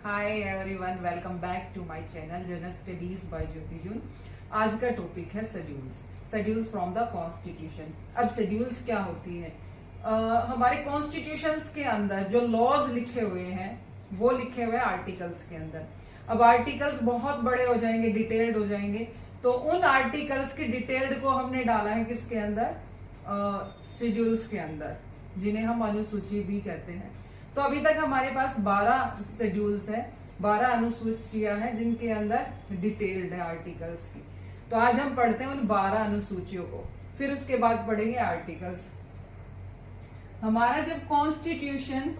Hi everyone, welcome back to my channel general studies by Jyoti June. आज का topic है schedules from the constitution. अब schedules क्या होती है? हमारे कॉन्स्टिट्यूशंस के अंदर जो लॉज लिखे हुए हैं वो लिखे हुए आर्टिकल्स के अंदर। अब आर्टिकल्स बहुत बड़े हो जाएंगे, डिटेल्ड हो जाएंगे, तो उन आर्टिकल्स की डिटेल्ड को हमने डाला है किसके अंदर? शेड्यूल्स के अंदर, जिन्हें हम अनुसूची भी कहते हैं। तो अभी तक हमारे पास 12 शेड्यूल्स है, 12 अनुसूचियां हैं जिनके अंदर डिटेल्ड है आर्टिकल्स की। तो आज हम पढ़ते हैं उन 12 अनुसूचियों को, फिर उसके बाद पढ़ेंगे आर्टिकल्स। हमारा जब कॉन्स्टिट्यूशन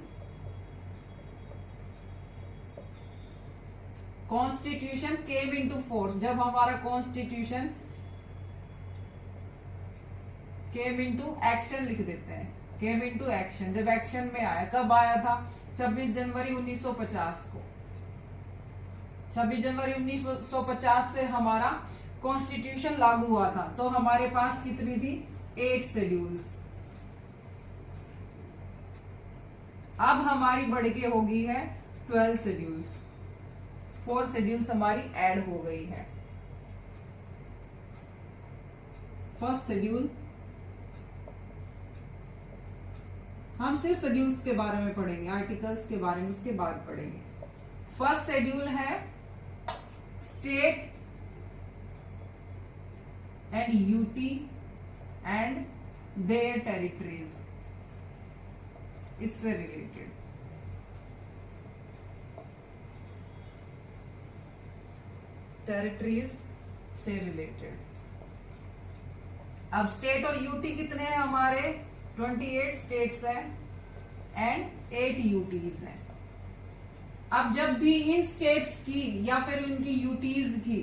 केम इनटू फोर्स, जब हमारा कॉन्स्टिट्यूशन केम इनटू एक्शन लिख देते हैं, केम इनटू एक्शन, जब एक्शन में आया, कब आया था? 26 जनवरी 1950 को। 26 जनवरी 1950 से हमारा कॉन्स्टिट्यूशन लागू हुआ था। तो हमारे पास कितनी थी? 8 शेड्यूल्स। अब हमारी बढ़ के होगी है 12 शेड्यूल्स। 4 शेड्यूल्स हमारी ऐड हो गई है। फर्स्ट शेड्यूल, हम सिर्फ शेड्यूल्स के बारे में पढ़ेंगे, आर्टिकल्स के बारे में उसके बाद पढ़ेंगे। फर्स्ट शेड्यूल है state and UT and there territories, इससे रिलेटेड। टेरिटरीज से रिलेटेड। अब स्टेट और यूटी कितने हैं हमारे? 28 स्टेट्स हैं एंड 8 यूटीज हैं। अब जब भी इन स्टेट्स की या फिर उनकी यूटीज की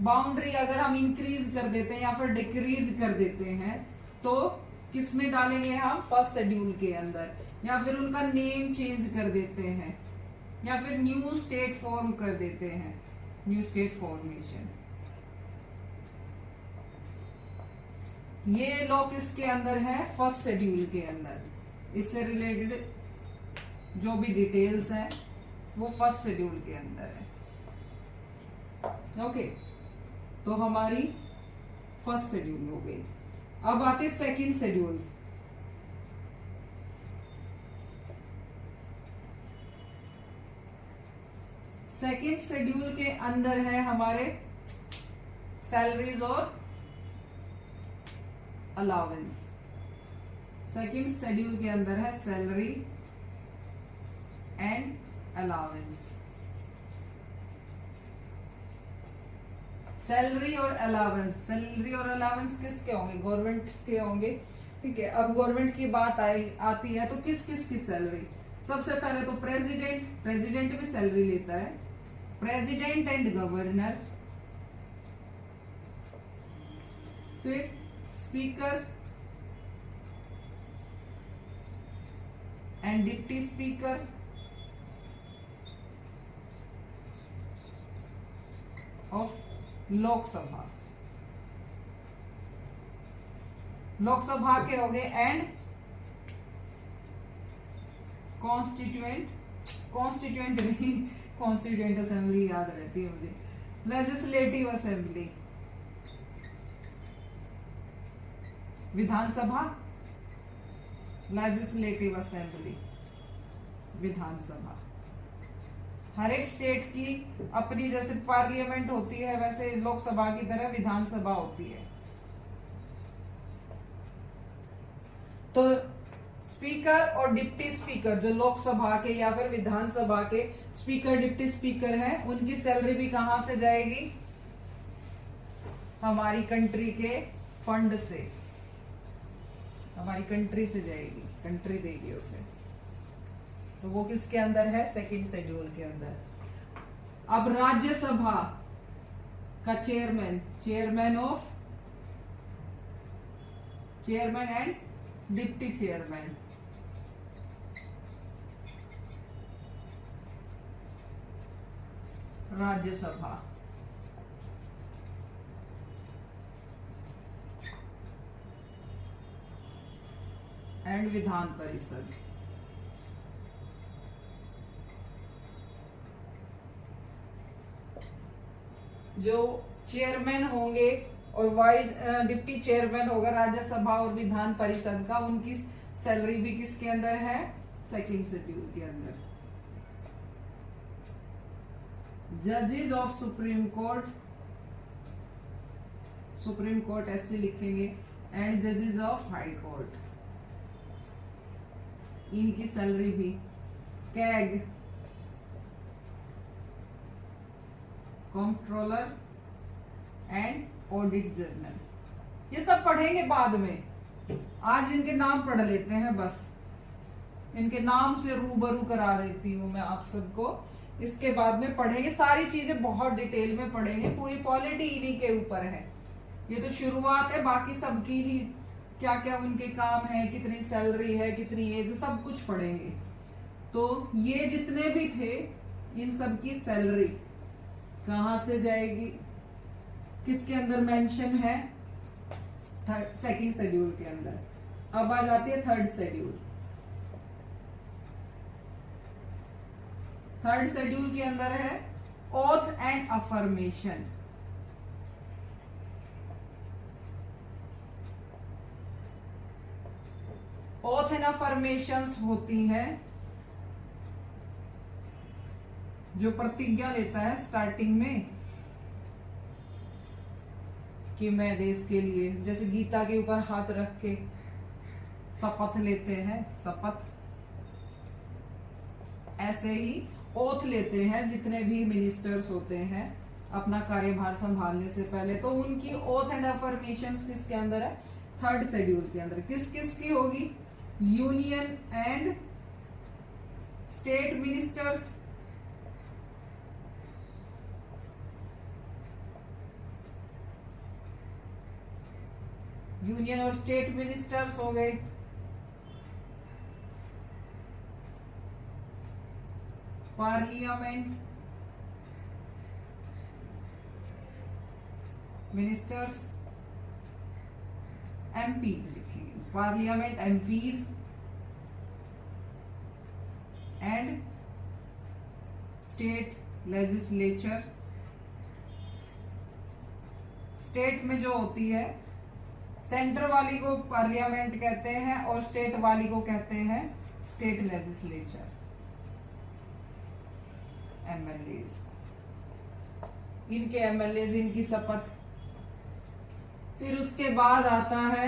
बाउंड्री अगर हम इंक्रीज कर देते हैं या फिर डिक्रीज कर देते हैं, तो किस में डालेंगे हम? फर्स्ट शेड्यूल के अंदर। या फिर उनका नेम चेंज कर देते हैं, या फिर न्यू स्टेट फॉर्म कर देते हैं, न्यू स्टेट फॉर्मेशन। ये लॉ किसके अंदर है? फर्स्ट शेड्यूल के अंदर। इससे रिलेटेड जो भी डिटेल्स हैं वो फर्स्ट शेड्यूल के अंदर है। ओके, तो हमारी फर्स्ट शेड्यूल हो गई। अब आते सेकंड शेड्यूल। सेकंड शेड्यूल के अंदर है हमारे सैलरीज और अलाउंस। सेकंड शेड्यूल के अंदर है सैलरी एंड अलाउंस। सैलरी और अलाउंस किसके होंगे? गवर्नमेंट के होंगे। ठीक है, अब गवर्नमेंट की बात आती है तो किस किस की सैलरी? सबसे पहले तो प्रेसिडेंट भी सैलरी लेता है, प्रेसिडेंट एंड गवर्नर। फिर speaker and deputy speaker, of Lok Sabha के हो गए, एंड कॉन्स्टिट्यूएंट नहीं, कॉन्स्टिट्यूएंट असेंबली याद रहती है मुझे, लेजिस्लेटिव असेंबली, विधानसभा, लेजिस्लेटिव असेंबली, विधानसभा। हर एक स्टेट की अपनी जैसे पार्लियामेंट होती है, वैसे लोकसभा की तरह विधानसभा होती है। तो स्पीकर और डिप्टी स्पीकर, जो लोकसभा के या फिर विधानसभा के स्पीकर डिप्टी स्पीकर हैं, उनकी सैलरी भी कहां से जाएगी? हमारी कंट्री के फंड से, हमारी कंट्री से जाएगी, कंट्री देगी उसे। तो वो किसके अंदर है? सेकंड शेड्यूल के अंदर। अब राज्यसभा का chairman and deputy chairman. Rajya Sabha and Vidhan Parishad. जो चेयरमैन होंगे और वाइस डिप्टी चेयरमैन होगा राज्यसभा और विधान परिषद का, उनकी सैलरी भी किसके अंदर है? सेकंड शेड्यूल के अंदर। जजेस of supreme court, supreme court ऐसे लिखेंगे, एंड जजेस ऑफ हाई कोर्ट, इनकी सैलरी भी। CAG, controller and audit general, ये सब पढ़ेंगे बाद में, आज इनके नाम पढ़ लेते हैं बस, इनके नाम से रूबरू करा देती हूं मैं आप सबको। इसके बाद में पढ़ेंगे, सारी चीजें बहुत डिटेल में पढ़ेंगे, पूरी पॉलिटी इन्हीं के ऊपर है। ये तो शुरुआत है, बाकी सबकी ही क्या क्या उनके काम है, कितनी सैलरी है, कितनी एज, सब कुछ पढ़ेंगे। तो ये जितने भी थे, इन सब की सैलरी कहां से जाएगी, किसके अंदर मेंशन है? सेकंड शेड्यूल के अंदर। अब आ जाती है थर्ड शेड्यूल। थर्ड शेड्यूल के अंदर है oath and affirmation. Oath and affirmations होती है जो प्रतिज्ञा लेता है स्टार्टिंग में कि मैं देश के लिए, जैसे गीता के ऊपर हाथ रख के शपथ लेते हैं, शपथ, ऐसे ही ओथ लेते हैं जितने भी मिनिस्टर्स होते हैं अपना कार्यभार संभालने से पहले। तो उनकी ओथ एंड अफर्मेशंस किसके अंदर है? थर्ड शेड्यूल के अंदर। किस किस की होगी? Union and state ministers, union और स्टेट मिनिस्टर्स हो गए। पार्लियामेंट मिनिस्टर्स, एमपीज लिखेंगे, parliament MPs and state legislature. State में जो होती है, सेंटर वाली को पार्लियामेंट कहते हैं और स्टेट वाली को कहते हैं स्टेट लेजिस्लेचर, एमएलएज। इनके एमएलएज, इनकी शपथ। फिर उसके बाद आता है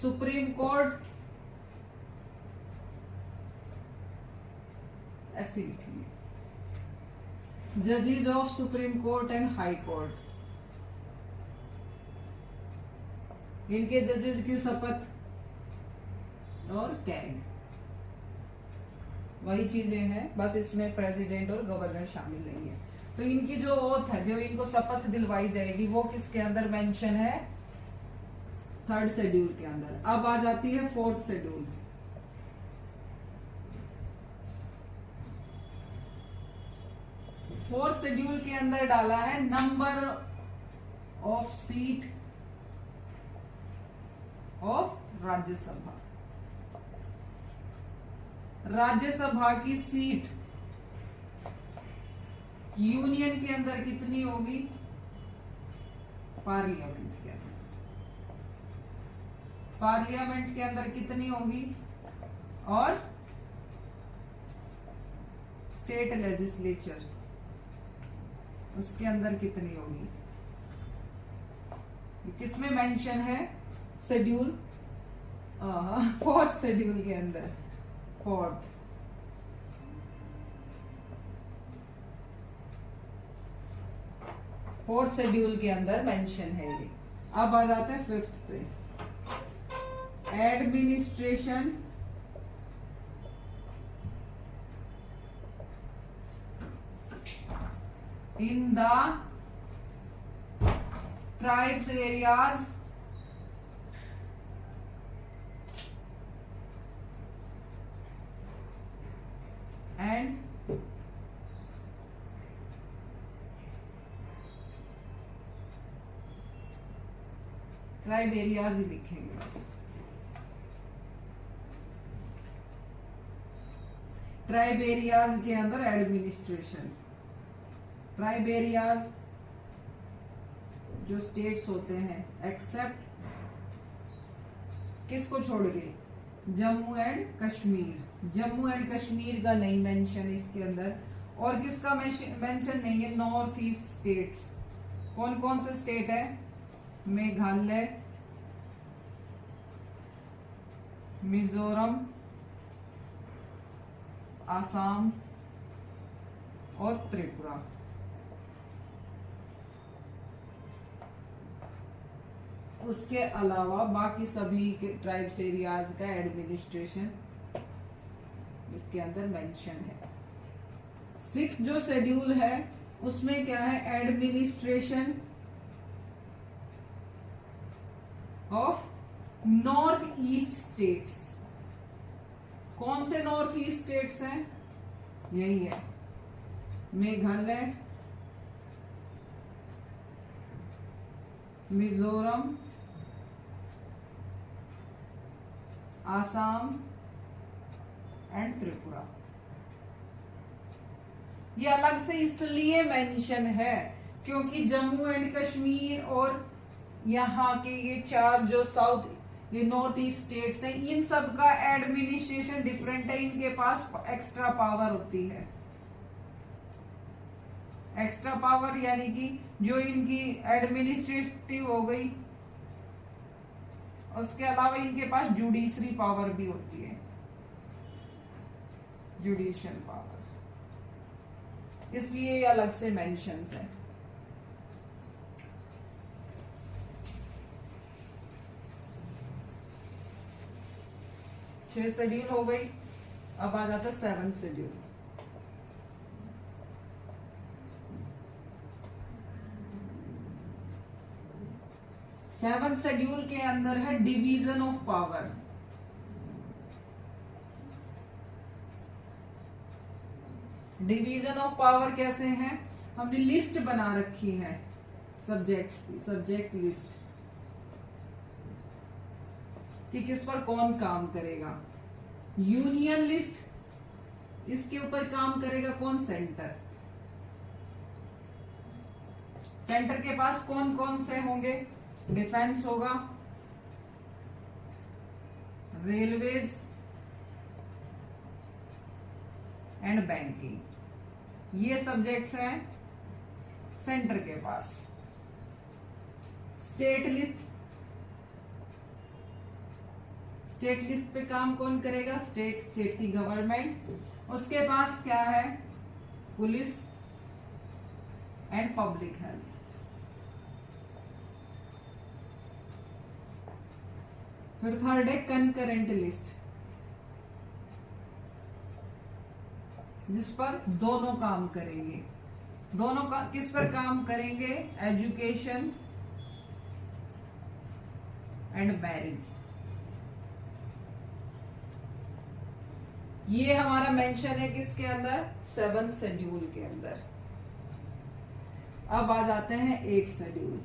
सुप्रीम कोर्ट, ऐसे लिखेंगे, जजेस of supreme court and high court, इनके जजेस की शपथ और कैग, वही चीजें हैं, बस इसमें प्रेसिडेंट और गवर्नर शामिल नहीं है। तो इनकी जो ओथ है, जो इनको शपथ दिलवाई जाएगी, वो किसके अंदर मेंशन है? थर्ड शेड्यूल के अंदर। अब आ जाती है फोर्थ शेड्यूल। फोर्थ शेड्यूल के अंदर डाला है number of seat of Rajya Sabha. Rajya Sabha की सीट यूनियन के अंदर कितनी होगी? पार्लियामेंट के अंदर। पार्लियामेंट के अंदर कितनी होगी? और स्टेट लेजिस्लेचर उसके अंदर कितनी होगी? किसमें मेंशन है? शेड्यूल, फोर्थ शेड्यूल के अंदर। फोर्थ शेड्यूल के अंदर मेंशन है ये। अब आ जाते हैं फिफ्थ पे, administration in the tribes areas and tribe areas ही लिखेंगे बस। ट्राइब एरियाज के अंदर एडमिनिस्ट्रेशन, ट्राइब एरियाज जो स्टेट्स होते हैं एक्सेप्ट किसको छोड़ के, जम्मू एंड कश्मीर। जम्मू एंड कश्मीर का नहीं मेंशन इसके अंदर, और किसका मेंशन नहीं है, नॉर्थ ईस्ट स्टेट्स। कौन कौन से स्टेट है, मेघालय, मिजोरम, आसाम और त्रिपुरा। उसके अलावा बाकी सभी के ट्राइब्स एरियाज का एडमिनिस्ट्रेशन इसके अंदर मेंशन है। 6 जो शेड्यूल है उसमें क्या है, administration of north east states. कौन से नॉर्थ ईस्ट स्टेट्स हैं, यही है मेघालय, मिजोरम, आसाम एंड त्रिपुरा। ये अलग से इसलिए मेंशन है क्योंकि जम्मू एंड कश्मीर और यहाँ के ये 4 जो साउथ ये नॉर्थ ईस्ट स्टेट्स हैं, इन सब का एडमिनिस्ट्रेशन डिफरेंट है, इनके पास एक्स्ट्रा पावर होती है। एक्स्ट्रा पावर यानी कि जो इनकी एडमिनिस्ट्रेटिव हो गई, उसके अलावा इनके पास जुडिशरी पावर भी होती है, जुडिशियल पावर, इसलिए ये अलग से मेंशन्स है। छह शेड्यूल हो गई, अब आ जाता 7th शेड्यूल। सेवंथ शेड्यूल के अंदर है division of power. Division of power कैसे है, हमने लिस्ट बना रखी है सब्जेक्ट्स की, सब्जेक्ट लिस्ट कि किस पर कौन काम करेगा। यूनियन लिस्ट, इसके ऊपर काम करेगा कौन, सेंटर। सेंटर के पास कौन कौन से होंगे, डिफेंस होगा, रेलवेज एंड बैंकिंग। ये सब्जेक्ट्स हैं सेंटर के पास। स्टेट लिस्ट, स्टेट लिस्ट पे काम कौन करेगा, स्टेट की गवर्नमेंट। उसके पास क्या है, पुलिस एंड पब्लिक हेल्थ। फिर थर्ड है कंकरेंट लिस्ट, जिस पर दोनों काम करेंगे। दोनों का किस पर काम करेंगे, एजुकेशन एंड मैरिज। ये हमारा मेंशन है किसके अंदर, 7th शेड्यूल के अंदर। अब आ जाते हैं 8th शेड्यूल।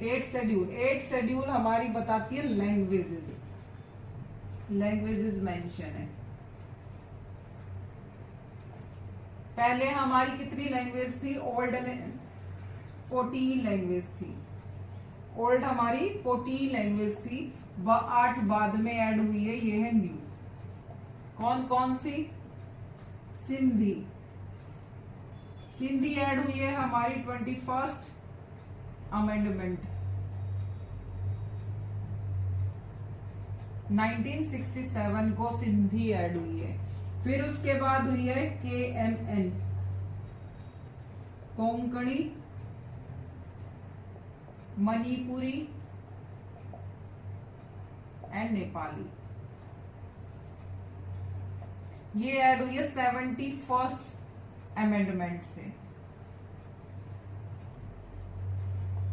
एट शेड्यूल हमारी बताती है लैंग्वेजेस। लैंग्वेजेस मेंशन है। पहले हमारी कितनी लैंग्वेज थी, ओल्ड 14 लैंग्वेज थी। ओल्ड हमारी 14 लैंग्वेज थी, 8 बाद में ऐड हुई है, ये है न्यू। कौन कौन सी, सिंधी। सिंधी ऐड हुई है हमारी 21st अमेंडमेंट 1967 को सिंधी ऐड हुई है। फिर उसके बाद हुई है KMN, कोंकणी, मणिपुरी एंड नेपाली। ये ऐड हुई है 71st अमेंडमेंट से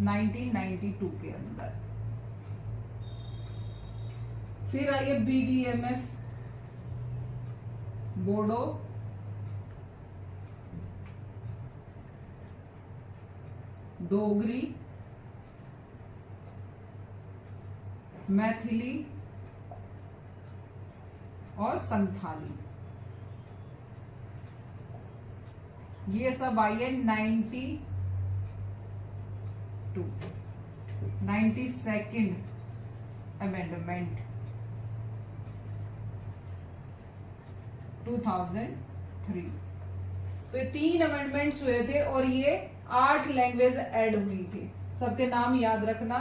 1992 के अंदर। फिर आई है BDMS, बोडो डोगरी, मैथिली और संथाली, ये सब आई है 92nd अमेंडमेंट 2003। तो ये 3 अमेंडमेंट्स हुए थे और ये 8 लैंग्वेज ऐड हुई थी। सबके नाम याद रखना,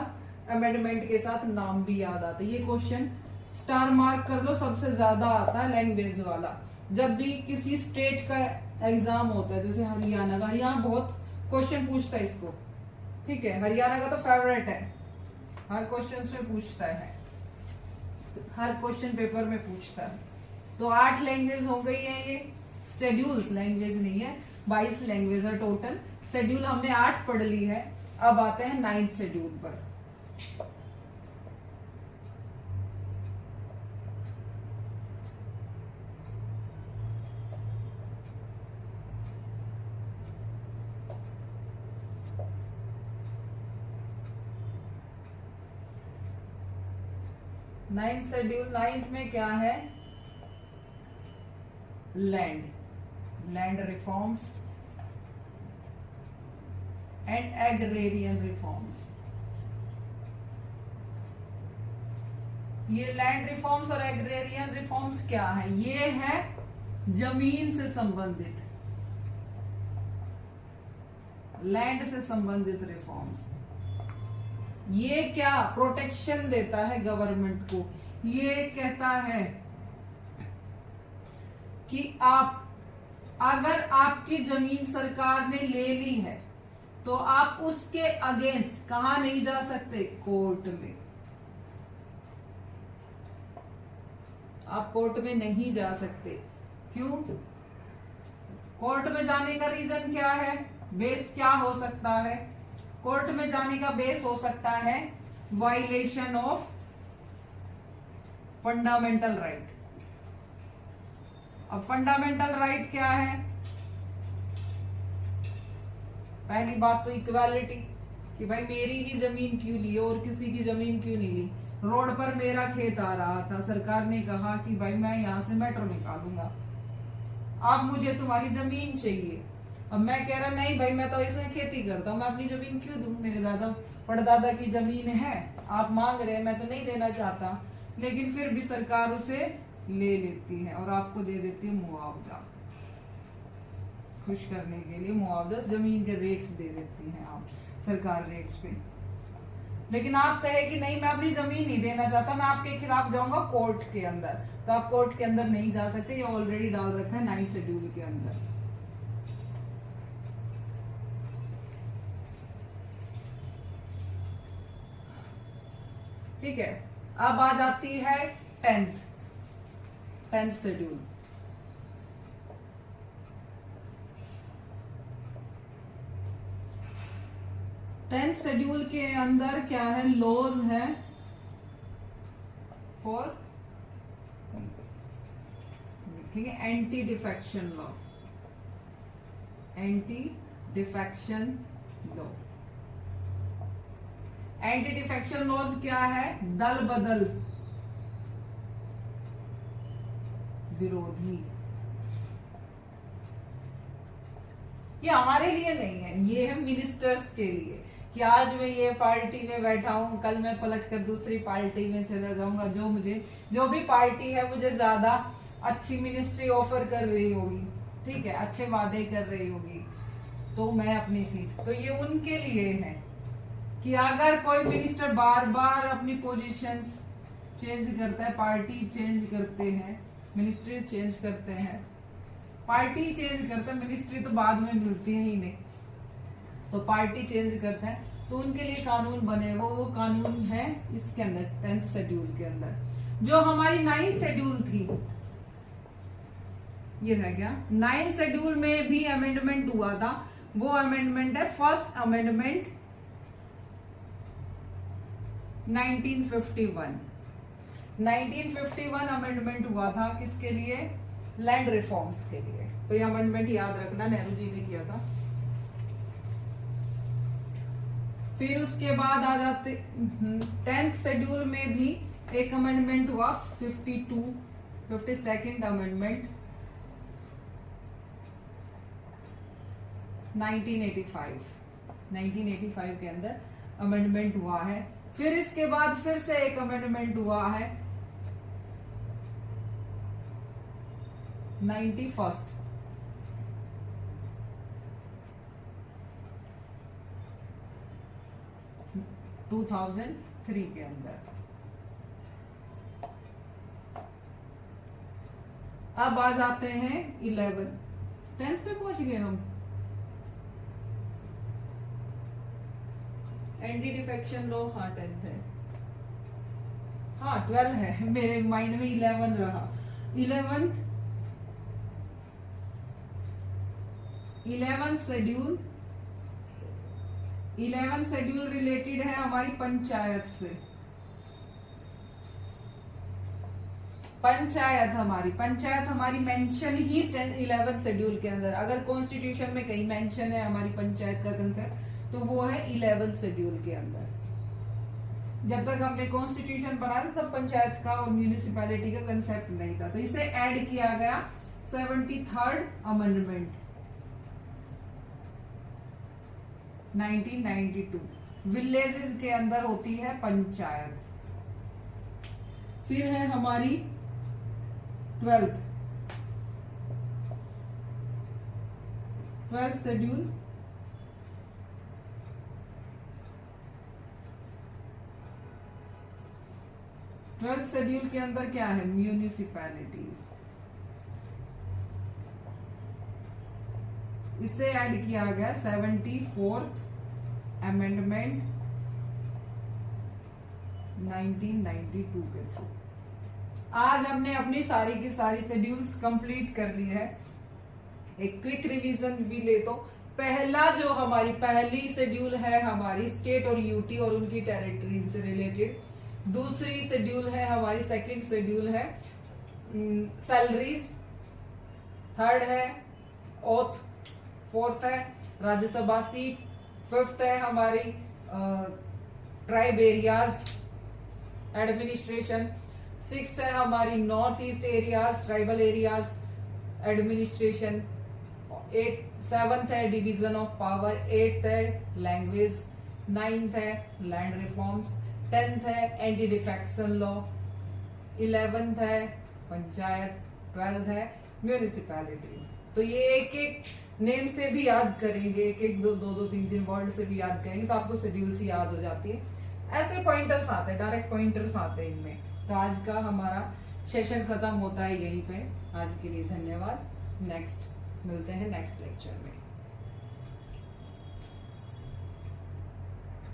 अमेंडमेंट के साथ नाम भी याद आता है। ये क्वेश्चन स्टार मार्क कर लो, सबसे ज्यादा आता है लैंग्वेज वाला। जब भी किसी स्टेट का एग्जाम होता है, जैसे हरियाणा का, हरियाणा बहुत क्वेश्चन पूछता है इसको, ठीक है, हरियाणा का तो फेवरेट है, हर क्वेश्चन में पूछता है, हर क्वेश्चन पेपर में पूछता है। तो 8 लैंग्वेज हो गई है ये, शेड्यूल्स लैंग्वेज नहीं है, 22 लैंग्वेज है टोटल। शेड्यूल हमने 8 पढ़ ली है, अब आते हैं 9th शेड्यूल पर। नाइन्थ शेड्यूल, 9th में क्या है? Land reforms and agrarian reforms. ये लैंड रिफॉर्म्स और एग्रेरियन रिफॉर्म्स क्या है? ये है जमीन से संबंधित, लैंड से संबंधित रिफॉर्म्स। ये क्या प्रोटेक्शन देता है गवर्नमेंट को? ये कहता है कि आप, अगर आपकी जमीन सरकार ने ले ली है तो आप उसके अगेंस्ट कहां नहीं जा सकते? कोर्ट में। आप कोर्ट में नहीं जा सकते। क्यों? कोर्ट में जाने का रीजन क्या है? बेस क्या हो सकता है? कोर्ट में जाने का बेस हो सकता है वायलेशन ऑफ फंडामेंटल राइट। अब फंडामेंटल राइट क्या है? पहली बात तो इक्वालिटी, कि भाई मेरी ही जमीन क्यों ली और किसी की जमीन क्यों नहीं ली। रोड पर मेरा खेत आ रहा था, सरकार ने कहा कि भाई मैं यहां से मेट्रो निकालूंगा, अब मुझे तुम्हारी जमीन चाहिए। अब मैं कह रहा नहीं भाई मैं तो इसमें खेती करता हूँ, मैं अपनी जमीन क्यों दूं? मेरे दादा परदादा की जमीन है, आप मांग रहे हैं, मैं तो नहीं देना चाहता, लेकिन फिर भी सरकार उसे ले लेती है और आपको दे देती है मुआवजा। खुश करने के लिए मुआवजा, जमीन के रेट्स दे देती है आप, सरकार रेट्स पे। लेकिन आप कहे कि नहीं मैं अपनी जमीन नहीं देना चाहता, मैं आपके खिलाफ जाऊंगा कोर्ट के अंदर, तो आप कोर्ट के अंदर नहीं जा सकते। ये ऑलरेडी डाल रखा है 9th शेड्यूल के अंदर। ठीक है, अब आ जाती है 10th शेड्यूल। टेंथ शेड्यूल के अंदर क्या है? लॉज है फॉर, ठीक है, anti defection law, anti defection law. Anti defection laws क्या है? दल बदल विरोधी। ये हमारे लिए नहीं है, ये है मिनिस्टर्स के लिए, कि आज मैं ये पार्टी में बैठा हूं, कल मैं पलट कर दूसरी पार्टी में चला जाऊंगा। जो भी पार्टी है मुझे ज्यादा अच्छी मिनिस्ट्री ऑफर कर रही होगी, ठीक है, अच्छे वादे कर रही होगी, तो मैं अपनी सीट, तो ये उनके लिए है कि अगर कोई मिनिस्टर बार बार अपनी पोजीशंस चेंज करता है, पार्टी चेंज करते हैं, मिनिस्ट्री चेंज करते हैं, पार्टी चेंज करते हैं, मिनिस्ट्री तो बाद में मिलती है ही नहीं, तो पार्टी चेंज करते हैं, तो उनके लिए कानून बने, वो कानून है इसके अंदर 10th शेड्यूल के अंदर। जो हमारी 9th शेड्यूल थी, ये रह गया। 9th शेड्यूल में भी अमेंडमेंट हुआ था, वो अमेंडमेंट है फर्स्ट अमेंडमेंट 1951। 1951 अमेंडमेंट हुआ था किसके लिए? लैंड रिफॉर्म्स के लिए। तो ये अमेंडमेंट याद रखना, नेहरू जी ने किया था। फिर उसके बाद आ जाते 10th शेड्यूल में भी एक अमेंडमेंट हुआ 52nd अमेंडमेंट 1985 के अंदर अमेंडमेंट हुआ है। फिर इसके बाद फिर से एक अमेंडमेंट हुआ है 91st 2003 के अंदर। अब आ जाते हैं 10th पे पहुंच गए हम। एंटी डिफेक्शन लॉ, हाँ 10th है, हाँ 12 है, मेरे माइंड में 11 रहा। 11th शेड्यूल रिलेटेड है हमारी पंचायत से। पंचायत हमारी मेंशन ही 11th शेड्यूल के अंदर। अगर कॉन्स्टिट्यूशन में कहीं मेंशन है हमारी पंचायत का कंसेप्ट तो वो है 11th शेड्यूल के अंदर। जब तक हमने कॉन्स्टिट्यूशन बनाया था तब पंचायत का और म्यूनिसिपैलिटी का कंसेप्ट नहीं था, तो इसे ऐड किया गया 73rd अमेंडमेंट 1992। विलेजेस के अंदर होती है पंचायत। फिर है हमारी 12th शेड्यूल। ट्वेल्थ शेड्यूल के अंदर क्या है? म्यूनिसिपैलिटीज। इससे ऐड किया गया 74th अमेंडमेंट 1992 के थ्रू। आज हमने अपनी सारी की सारी शेड्यूल्स कंप्लीट कर ली है। एक क्विक रिवीजन भी ले तो पहला जो हमारी पहली शेड्यूल है हमारी स्टेट और यूटी और उनकी टेरिटरीज से रिलेटेड। दूसरी शेड्यूल है हमारी सेकंड शेड्यूल है सैलरीज। थर्ड है ओथ। फोर्थ है राज्यसभा सीट। फिफ्थ है हमारी ट्राइब एरियाज एडमिनिस्ट्रेशन। सिक्स्थ है हमारी north east areas tribal areas administration. Seventh है डिवीजन ऑफ पावर। एट्थ है लैंग्वेज। नाइन्थ है लैंड रिफॉर्म्स। 10th है एंटी डिफेक्शन लॉ। 11th है पंचायत। 12th है म्यूनिसिपैलिटीज। तो ये एक एक नेम से भी याद करेंगे, एक एक दो तीन वर्ड से भी याद करेंगे तो आपको शेड्यूल्स याद हो जाती है। ऐसे पॉइंटर्स आते हैं, डायरेक्ट पॉइंटर्स आते हैं इनमें। तो आज का हमारा सेशन खत्म होता है यहीं पे। आज के लिए धन्यवाद। नेक्स्ट मिलते हैं नेक्स्ट लेक्चर में।